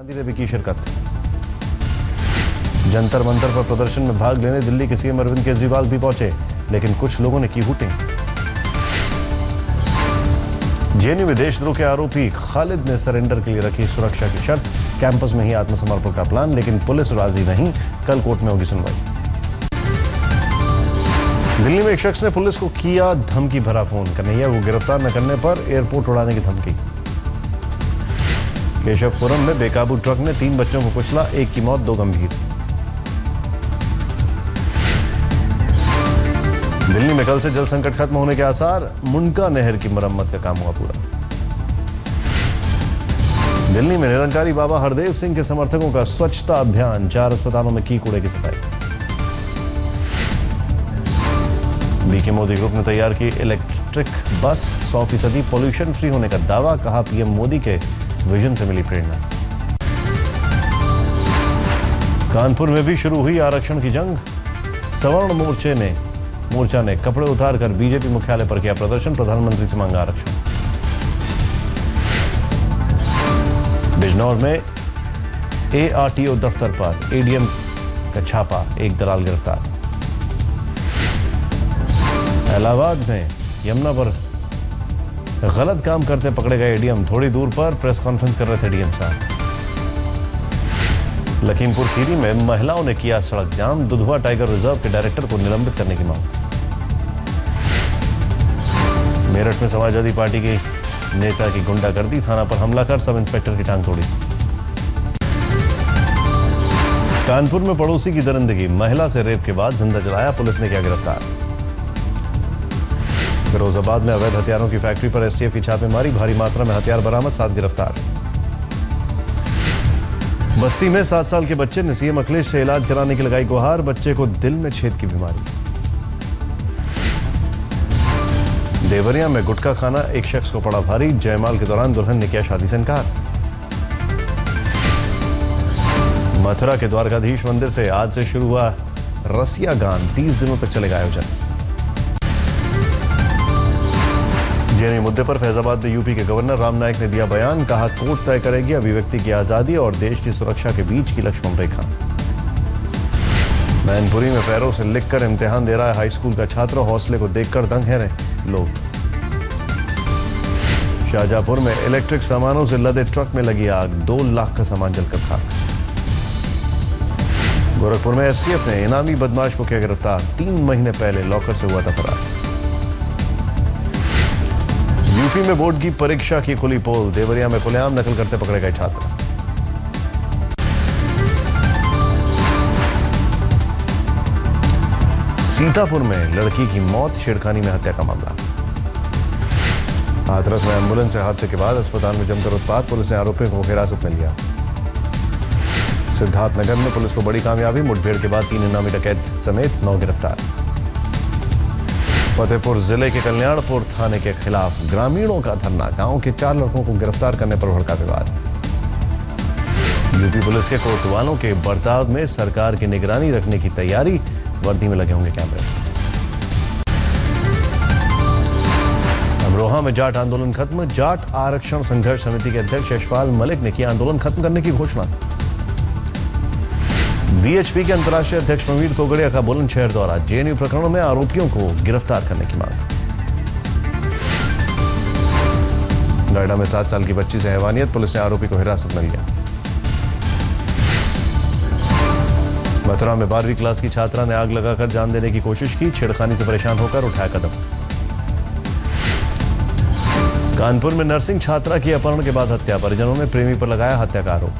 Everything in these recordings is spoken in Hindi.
गांधी ने भी की शिरकत। जंतर मंतर पर प्रदर्शन में भाग लेने दिल्ली के सीएम अरविंद केजरीवाल भी पहुंचे, लेकिन कुछ लोगों ने की हूटिंग। जेएनयू में देशद्रोह के आरोपी खालिद ने सरेंडर के लिए रखी सुरक्षा की शर्त। कैंपस में ही आत्मसमर्पण का प्लान, लेकिन पुलिस राजी नहीं। कल कोर्ट में होगी सुनवाई। दिल्ली में एक शख्स ने पुलिस को किया धमकी भरा फोन। कन्हैया को गिरफ्तार न करने पर एयरपोर्ट उड़ाने की धमकी। केशवपुरम में बेकाबू ट्रक ने 3 बच्चों को कुचला, 1 की मौत, 2 गंभीर। दिल्ली में कल से जल संकट खत्म होने के आसार। मुंडका नहर की मरम्मत का काम हुआ पूरा। दिल्ली में निरंकारी बाबा हरदेव सिंह के समर्थकों का स्वच्छता अभियान। 4 अस्पतालों में की कूड़े की सफाई। बीके मोदी ग्रुप ने तैयार की इलेक्ट्रिक बस। 100% पॉल्यूशन फ्री होने का दावा। कहा पीएम मोदी के विजन से मिली प्रेरणा। कानपुर में भी शुरू हुई आरक्षण की जंग। सवर्ण मोर्चा ने कपड़े उतारकर बीजेपी मुख्यालय पर किया प्रदर्शन। प्रधानमंत्री से मांगा आरक्षण। बिजनौर में एआरटीओ दफ्तर पर एडीएम का छापा, 1 दलाल गिरफ्तार। इलाहाबाद में यमुना पर गलत काम करते पकड़े गए एडीएम। थोड़ी दूर पर प्रेस कॉन्फ्रेंस कर रहे थे डीएम साहब। लखीमपुर खीरी में महिलाओं ने किया सड़क जाम। दुधवा टाइगर रिजर्व के डायरेक्टर को निलंबित करने की मांग। मेरठ में समाजवादी पार्टी के नेता की गुंडागर्दी। थाना पर हमला कर सब इंस्पेक्टर की टांग तोड़ी। कानपुर में पड़ोसी की दरिंदगी। महिला से रेप के बाद जिंदा जलाया, पुलिस ने किया गिरफ्तार। फिरोजाबाद में अवैध हथियारों की फैक्ट्री पर एसटीएफ की छापेमारी। भारी मात्रा में हथियार बरामद, 7 गिरफ्तार। बस्ती में 7 साल के बच्चे ने सीएम अखिलेश से इलाज कराने की लगाई गुहार। बच्चे को दिल में छेद की बीमारी। देवरिया में गुटखा खाना, एक शख्स को पड़ा भारी। जयमाल के दौरान दुल्हन ने किया शादी से इनकार। मथुरा के द्वारकाधीश मंदिर से आज से शुरू हुआ रसिया गान। 30 दिनों तक चलेगा आयोजन। जेएनयू मुद्दे पर फैजाबाद में यूपी के गवर्नर राम नाईक ने दिया बयान। कहा कोर्ट तय करेगी अभिव्यक्ति की आजादी और देश की सुरक्षा के बीच की लक्ष्मण रेखा। मैनपुरी में पैरों से लिखकर इम्तिहान दे रहा है हाई स्कूल का छात्र। हौसले को देखकर दंग है लोग। शाहजहांपुर में इलेक्ट्रिक सामानों से लदे ट्रक में लगी आग। 2 लाख का सामान जलकर खाक। गोरखपुर में एसटीएफ ने इनामी बदमाश को किया गिरफ्तार। 3 महीने पहले लॉकर से हुआ था फरार। यूपी में बोर्ड की परीक्षा की खुली पोल। देवरिया में खुलेआम नकल करते पकड़े गए छात्र। सीतापुर में लड़की की मौत, छेड़खानी में हत्या का मामला। हाथरस में एम्बुलेंस से हादसे के बाद अस्पताल में जमकर उत्पात। पुलिस ने आरोपियों को हिरासत में लिया। सिद्धार्थनगर में पुलिस को बड़ी कामयाबी। मुठभेड़ के बाद 3 इनामी डकैत समेत 9 गिरफ्तार। फतेहपुर जिले के कल्याणपुर थाने के खिलाफ ग्रामीणों का धरना। गांव के 4 लड़कों को गिरफ्तार करने पर भड़का विवाद। यूपी पुलिस के कोतवालों के बर्ताव में सरकार की निगरानी रखने की तैयारी। वर्दी में लगे होंगे कैमरे। अमरोहा में जाट आंदोलन खत्म। जाट आरक्षण संघर्ष समिति के अध्यक्ष यशपाल मलिक ने किया आंदोलन खत्म करने की घोषणा। वीएचपी के अंतर्राष्ट्रीय अध्यक्ष प्रवीण तोगड़िया का बुलंदशहर दौरा। जेएनयू प्रकरणों में आरोपियों को गिरफ्तार करने की मांग। नोएडा में 7 साल की बच्ची से हैवानियत। पुलिस ने आरोपी को हिरासत में लिया। मथुरा में 12वीं क्लास की छात्रा ने आग लगाकर जान देने की कोशिश की। छेड़खानी से परेशान होकर उठाया कदम। कानपुर में नर्सिंग छात्रा की अपहरण के बाद हत्या। परिजनों ने प्रेमी पर लगाया हत्या का आरोप।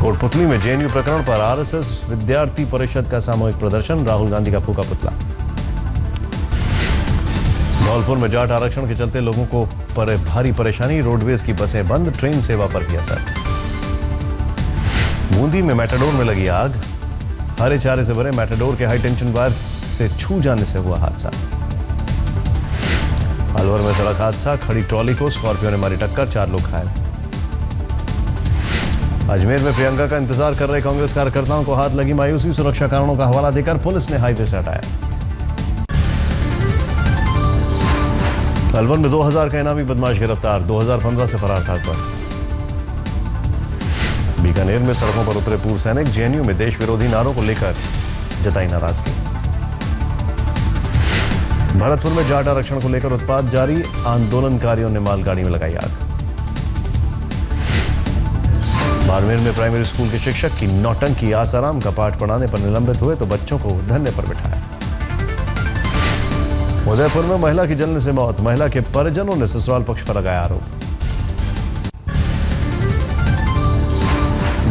कोटपुतली में जेएनयू प्रकरण पर आरएसएस विद्यार्थी परिषद का सामूहिक प्रदर्शन। राहुल गांधी का फूका पुतला। धौलपुर में जाट आरक्षण के चलते लोगों को भारी परेशानी। रोडवेज की बसें बंद, ट्रेन सेवा पर भी असर। बूंदी में मैटाडोर में लगी आग। हरे चारे से भरे मैटाडोर के हाई टेंशन वायर से छू जाने से हुआ हादसा। अलवर में सड़क हादसा। खड़ी ट्रॉली को स्कॉर्पियो ने मारी टक्कर, 4 लोग घायल। अजमेर में प्रियंका का इंतजार कर रहे कांग्रेस कार्यकर्ताओं को हाथ लगी मायूसी। सुरक्षा कारणों का हवाला देकर पुलिस ने हाईवे से हटाया। अलवर में 2000 का इनामी बदमाश गिरफ्तार, 2015 से फरार था अकबर। बीकानेर में सड़कों पर उतरे पूर्व सैनिक, जेएनयू में देश विरोधी नारों को लेकर जताई नाराजगी। भरतपुर में जाट आरक्षण को लेकर उत्पात जारी, आंदोलनकारियों ने मालगाड़ी में लगाई आग। बाड़मेर में प्राइमरी स्कूल के शिक्षक की नौटंकी, आसाराम का पाठ पढ़ाने पर निलंबित हुए तो बच्चों को धरने पर बिठाया। उदयपुर में महिला की जलने से मौत, महिला के परिजनों ने ससुराल पक्ष पर लगाया आरोप।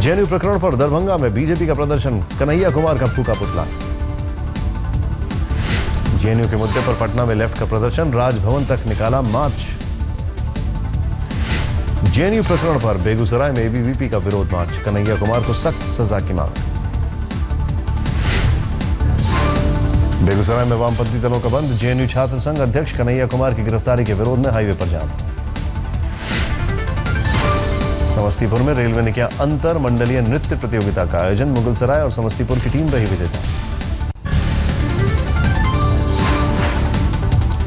जेएनयू प्रकरण पर दरभंगा में बीजेपी का प्रदर्शन, कन्हैया कुमार का फूका पुतला। जेएनयू के मुद्दे पर पटना में लेफ्ट का प्रदर्शन, राजभवन तक निकाला मार्च। जेएनयू प्रकरण पर बेगूसराय में एबीवीपी का विरोध मार्च, कन्हैया कुमार को सख्त सजा की मांग। बेगूसराय में वामपंथी दलों का बंद, जेएनयू छात्र संघ अध्यक्ष कन्हैया कुमार की गिरफ्तारी के विरोध में हाईवे पर जाम। समस्तीपुर में रेलवे ने किया अंतर मंडलीय नृत्य प्रतियोगिता का आयोजन, मुगलसराय और समस्तीपुर की टीम रही विजेता।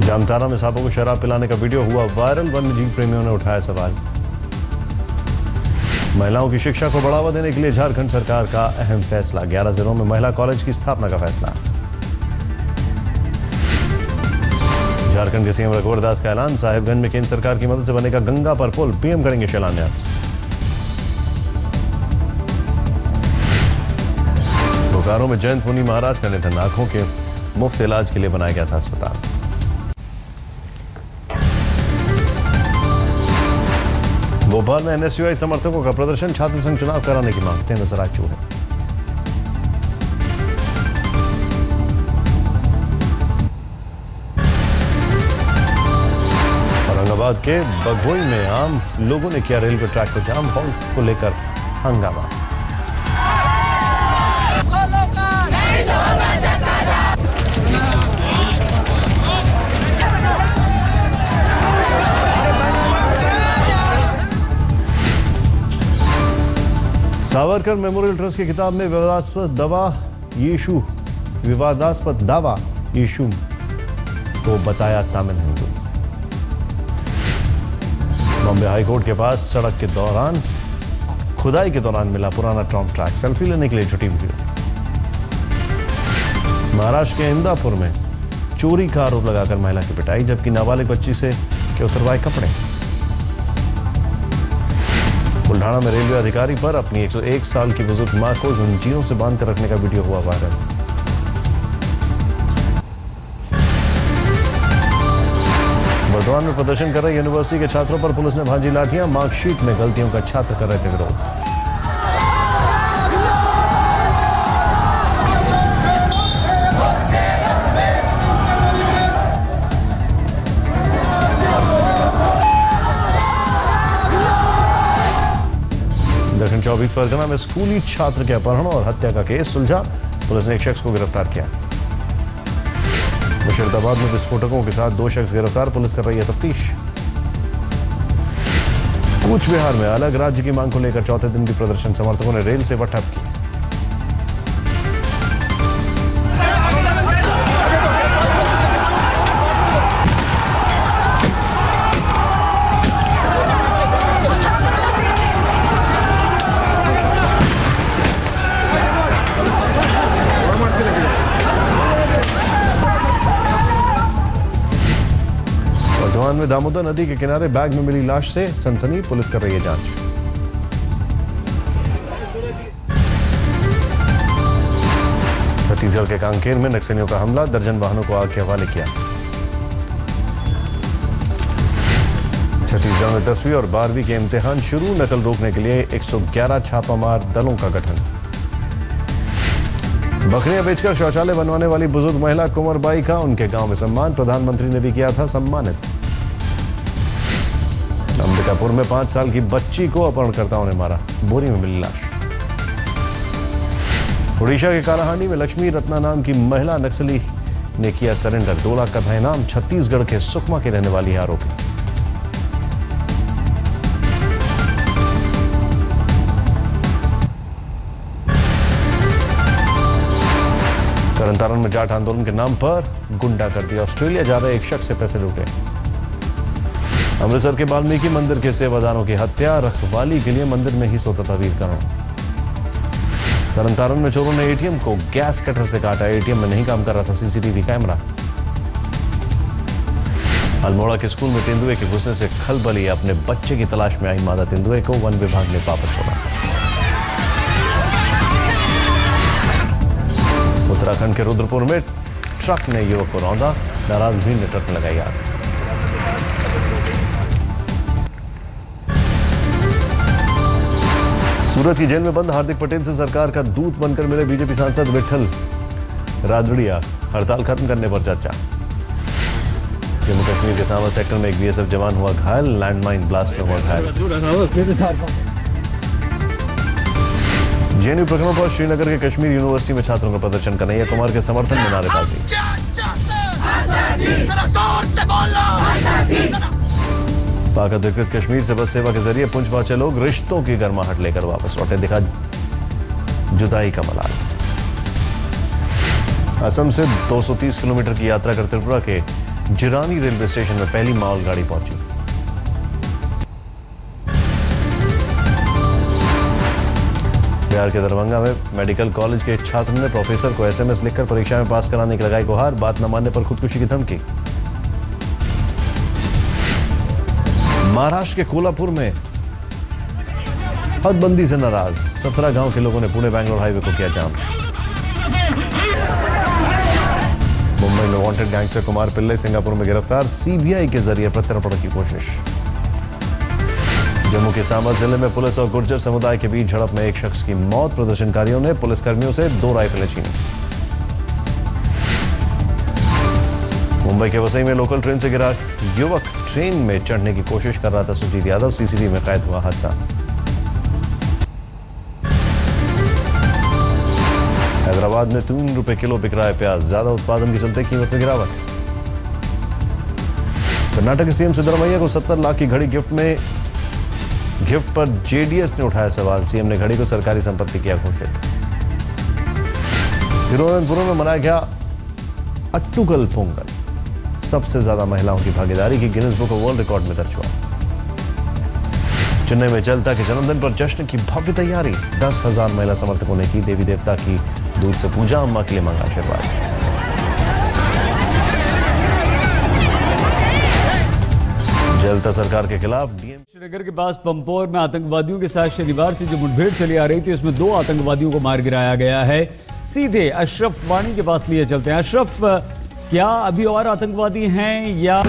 जामताड़ा में सांपों को शराब पिलाने का वीडियो हुआ वायरल, वन्यजीव प्रेमियों ने उठाया सवाल। महिलाओं की शिक्षा को बढ़ावा देने के लिए झारखंड सरकार का अहम फैसला, 11 जिलों में महिला कॉलेज की स्थापना का फैसला। झारखंड के सीएम रघुवर दास का ऐलान, साहिबगंज में केंद्र सरकार की मदद से बनेगा गंगा पर पुल, पीएम करेंगे शिलान्यास। बोकारो में जयंत मुनि महाराज का निधन, आंखों के मुफ्त इलाज के लिए बनाया गया था अस्पताल। भोपाल में एनएसयूआई समर्थकों का प्रदर्शन, छात्र संघ चुनाव कराने की मांग, नजर आ चुके हैं। औरंगाबाद के बघोई में आम लोगों ने किया रेलवे ट्रैक को जाम, हॉल्ट को लेकर हंगामा। सावरकर मेमोरियल ट्रस्ट की किताब में विवादास्पद दावा यीशु को बताया तामिल हिंदू। बॉम्बे हाईकोर्ट के पास सड़क के दौरान खुदाई के दौरान मिला पुराना ट्रॉम ट्रैक, सेल्फी लेने के लिए छुट्टी वीडियो। महाराष्ट्र के इंदापुर में चोरी का आरोप लगाकर महिला की पिटाई, जबकि नाबालिग बच्ची से के उतरवाए कपड़े। बुल्ढाना में रेलवे अधिकारी पर अपनी 101 साल की बुजुर्ग मां को जंजीरों से बांधकर रखने का वीडियो हुआ वायरल। वर्तमान में प्रदर्शन कर रहे यूनिवर्सिटी के छात्रों पर पुलिस ने भांजी लाठियां, मार्कशीट में गलतियों का छात्र कर रहे थे विरोध। दक्षिण 24 परगना में स्कूली छात्र के अपहरण और हत्या का केस सुलझा, पुलिस ने एक शख्स को गिरफ्तार किया। मुशीरदाबाद में विस्फोटकों के साथ 2 शख्स गिरफ्तार, पुलिस कर रही है तफ्तीश। कूच बिहार में अलग राज्य की मांग को लेकर चौथे दिन भी प्रदर्शन, समर्थकों ने रेल सेवा ठप की। वर्धमान में दामोदर नदी के किनारे बैग में मिली लाश से सनसनी, पुलिस कर रही है जांच। छत्तीसगढ़ के कांकेर में नक्सलियों का हमला, दर्जन वाहनों को आग के हवाले किया। छत्तीसगढ़ में 10वीं और 12वीं के इम्तिहान शुरू, नकल रोकने के लिए 111 छापामार दलों का गठन। बकरियां बेचकर शौचालय बनवाने वाली बुजुर्ग महिला कुंवरबाई का उनके गांव में सम्मान, प्रधानमंत्री ने भी किया था सम्मानित। अंबिकापुर में 5 साल की बच्ची को अपहरणकर्ताओं ने मारा, बोरी में मिली लाश। उड़ीसा के कालाहांडी में लक्ष्मी रत्ना नाम की महिला नक्सली ने किया सरेंडर, 2 लाख का था इनाम, छत्तीसगढ़ के सुकमा की रहने वाली आरोपी। तरन तारण में जाट आंदोलन के नाम पर गुंडागर्दी, ऑस्ट्रेलिया जा रहे एक शख्स से पैसे लूटे। अमृतसर के वाल्मीकि मंदिर के सेवादारों की हत्या, रखवाली के लिए मंदिर में ही सोता था वीर करण। तरनतारन में चोरों ने एटीएम को गैस कटर से काटा, एटीएम में नहीं काम कर रहा था सीसीटीवी कैमरा। अल्मोड़ा के स्कूल में तेंदुए के घुसने से खलबली, अपने बच्चे की तलाश में आई मादा तेंदुए को वन विभाग ने वापस छोड़ा। उत्तराखंड के रुद्रपुर में ट्रक ने युवक को रौंदा, नाराज भीड़ ने ट्रक में लगाई आग। सूरत की जेल में बंद हार्दिक पटेल से सरकार का दूत बनकर मिले बीजेपी सांसद विठल राजड़िया, हड़ताल खत्म करने पर चर्चा। जम्मू कश्मीर के सांबा सेक्टर में एक बीएसएफ जवान हुआ घायल, लैंडमाइन ब्लास्ट में हुआ घायल। जेएनयू प्रकरणों पर श्रीनगर के कश्मीर यूनिवर्सिटी में छात्रों का प्रदर्शन, कन्हैया कुमार के समर्थन में नारेबाजी। पाक अधिकृत कश्मीर से बस सेवा के जरिए पुंछ पहुंचे लोग रिश्तों की गर्माहट लेकर वापस लौटे, दिखा जुदाई का मलाल। असम से 230 किलोमीटर की यात्रा कर त्रिपुरा के जिरानी रेलवे स्टेशन में पहली मालगाड़ी पहुंची। बिहार के दरभंगा में मेडिकल कॉलेज के छात्र ने प्रोफेसर को एसएमएस लिखकर परीक्षा में पास कराने की लगाई गुहार, बात न मानने पर खुदकुशी की धमकी। महाराष्ट्र के कोल्हापुर में हदबंदी से नाराज 17 गांव के लोगों ने पुणे बैंगलोर हाईवे को किया जाम। मुंबई में वांटेड गैंगस्टर कुमार पिल्ले सिंगापुर में गिरफ्तार, सीबीआई के जरिए प्रत्यर्पण की कोशिश। जम्मू के सांबा जिले में पुलिस और गुर्जर समुदाय के बीच झड़प में एक शख्स की मौत, प्रदर्शनकारियों ने पुलिसकर्मियों से 2 राइफलें छीनी। मुंबई के वसई में लोकल ट्रेन से गिरा युवक, ट्रेन में चढ़ने की कोशिश कर रहा था सुजीत यादव, सीसीटीवी में कैद हुआ हादसा। हैदराबाद में 3 रुपए किलो बिक रहा है प्याज, ज्यादा उत्पादन के चलते कीमत में गिरावट। कर्नाटक के सीएम सिद्धरामैया को 70 लाख की घड़ी गिफ्ट पर जेडीएस ने उठाया सवाल, सीएम ने घड़ी को सरकारी संपत्ति किया घोषित। तिरुवनंतपुरम में मनाया गया अट्टुकल पोंगल, सबसे ज्यादा महिलाओं की भागीदारी की Guinness book of world record में दर्ज हुआ। चेन्नई में जयललिता के जन्मदिन पर जश्न की भव्य तैयारी, 10,000 महिला समर्थकों ने की देवी देवता की दूध से पूजा, अम्मा के लिए मांगा आशीर्वाद। जयललिता सरकार के खिलाफ श्रीनगर के पास पंपोर में आतंकवादियों के साथ शनिवार से जो मुठभेड़ चली आ रही थी, उसमें 2 आतंकवादियों को मार गिराया गया है। सीधे अशरफ वाणी के पास लिए चलते हैं। अशरफ, क्या अभी और आतंकवादी हैं या